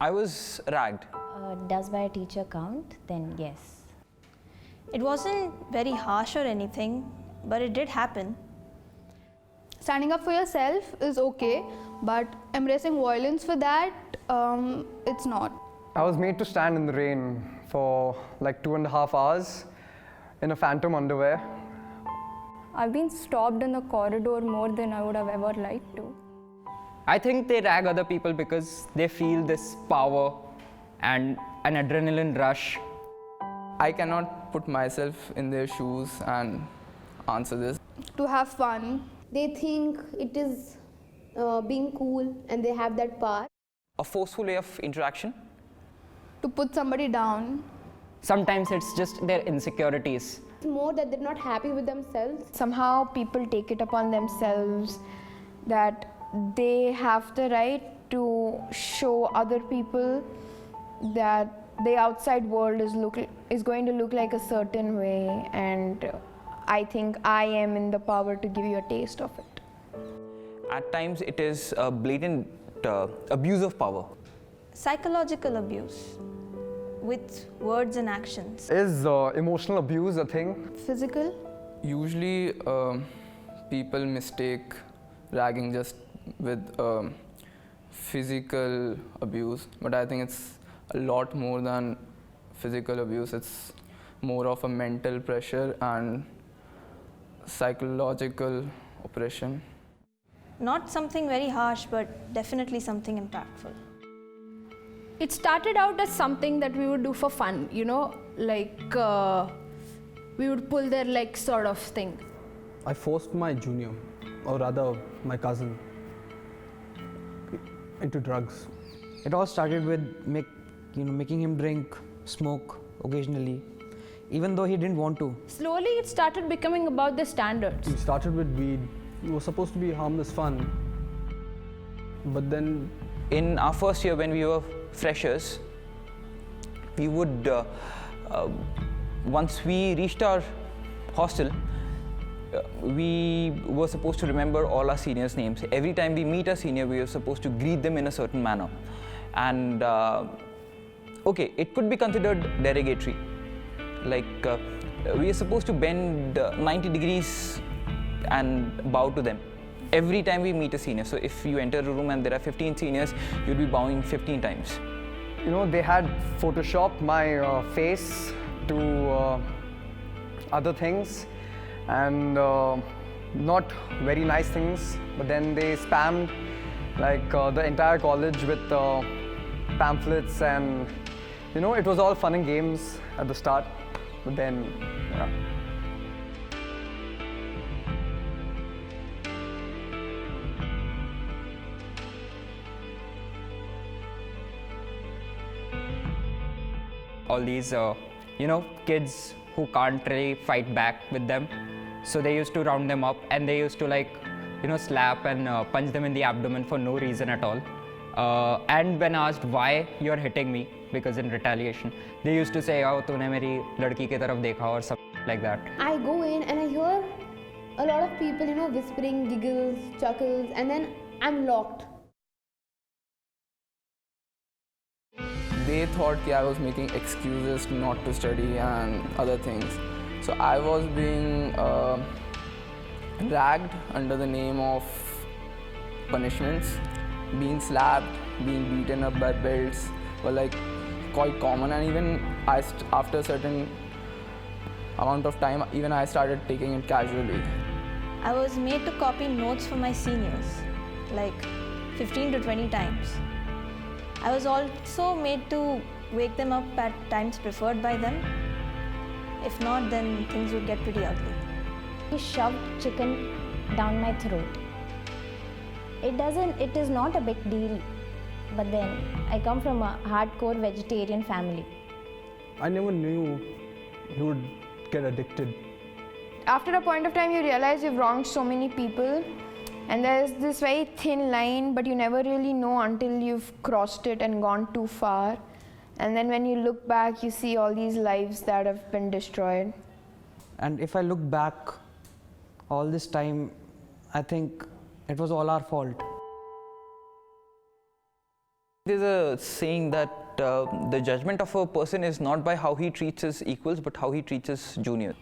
I was ragged. Does by a teacher count? Then yes. It wasn't very harsh or anything, but it did happen. Standing up for yourself is okay, but embracing violence for that, it's not. I was made to stand in the rain for like 2.5 hours in a phantom underwear. I've been stopped in the corridor more than I would have ever liked to. I think they rag other people because they feel this power and an adrenaline rush. I cannot put myself in their shoes and answer this. To have fun. They think it is being cool and they have that power. A forceful way of interaction. To put somebody down. Sometimes it's just their insecurities. It's more that they're not happy with themselves. Somehow people take it upon themselves that they have the right to show other people that the outside world is going to look like a certain way, and I think I am in the power to give you a taste of it. At times it is a blatant abuse of power. Psychological abuse with words and actions. Is emotional abuse a thing? Physical? Usually people mistake ragging just with physical abuse, but I think it's a lot more than physical abuse. It's more of a mental pressure and psychological oppression. Not something very harsh, but definitely something impactful. It started out as something that we would do for fun, like we would pull their legs sort of thing. I forced my junior, or rather my cousin, into drugs. It all started with making him drink, smoke occasionally, even though he didn't want to. Slowly it started becoming about the standards. We started with weed. It was supposed to be harmless fun, but then In our first year, when we were freshers, we would, once we reached our hostel, we were supposed to remember all our seniors' names. Every time we meet a senior, we were supposed to greet them in a certain manner. And okay, it could be considered derogatory. Like we are supposed to bend 90 degrees and bow to them every time we meet a senior. So if you enter a room and there are 15 seniors, you'll be bowing 15 times. They had photoshopped my face to other things and not very nice things, but then they spammed like the entire college with pamphlets, and it was all fun and games at the start, but then yeah. All these, kids who can't really fight back with them. So they used to round them up and they used to slap and punch them in the abdomen for no reason at all. And when asked why you're hitting me, because in retaliation, they used to say, "Oh, तूने मेरी लड़की की तरफ देखा," or something like that. I go in and I hear a lot of people, whispering, giggles, chuckles, and then I'm locked. They thought I was making excuses not to study and other things. So I was being dragged under the name of punishments. Being slapped, being beaten up by belts were quite common, and even after a certain amount of time, even I started taking it casually. I was made to copy notes for my seniors, like 15 to 20 times. I was also made to wake them up at times preferred by them. If not, then things would get pretty ugly. He shoved chicken down my throat. It is not a big deal, but then I come from a hardcore vegetarian family. I never knew he would get addicted. After a point of time, you realize you've wronged so many people, and there's this very thin line, but you never really know until you've crossed it and gone too far. And then when you look back, you see all these lives that have been destroyed. And if I look back all this time, I think it was all our fault. There's a saying that the judgment of a person is not by how he treats his equals, but how he treats his juniors.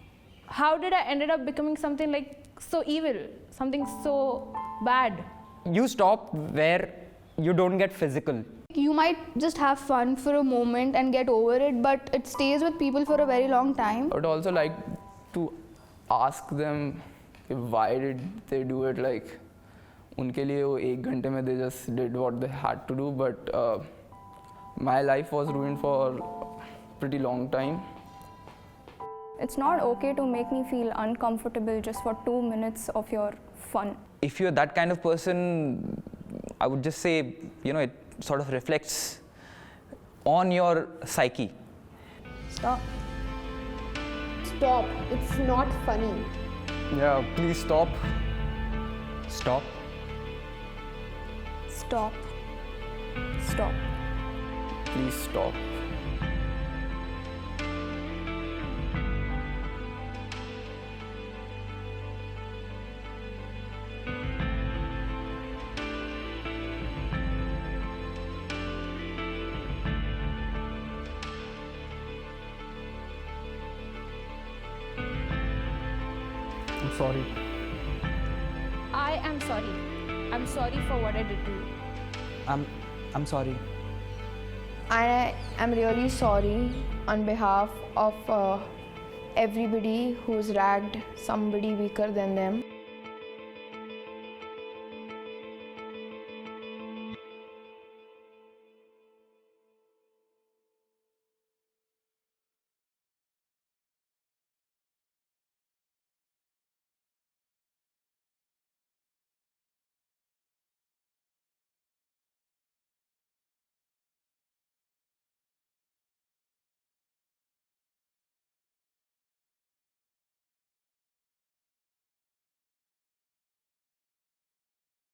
How did I ended up becoming something like so evil, something so bad? You stop where you don't get physical. You might just have fun for a moment and get over it, but it stays with people for a very long time. I would also like to ask them why did they do it. Like, उनके लिए वो 1 घंटे में they just did what they had to do, but my life was ruined for a pretty long time. It's not okay to make me feel uncomfortable just for 2 minutes of your fun. If you're that kind of person, I would just say, it sort of reflects on your psyche. Stop. Stop. It's not funny. Yeah, please stop. Stop. Stop. Stop. Please stop. I'm sorry. I am sorry. I'm sorry for what I did to you. I'm sorry. I am really sorry on behalf of everybody who's ragged somebody weaker than them.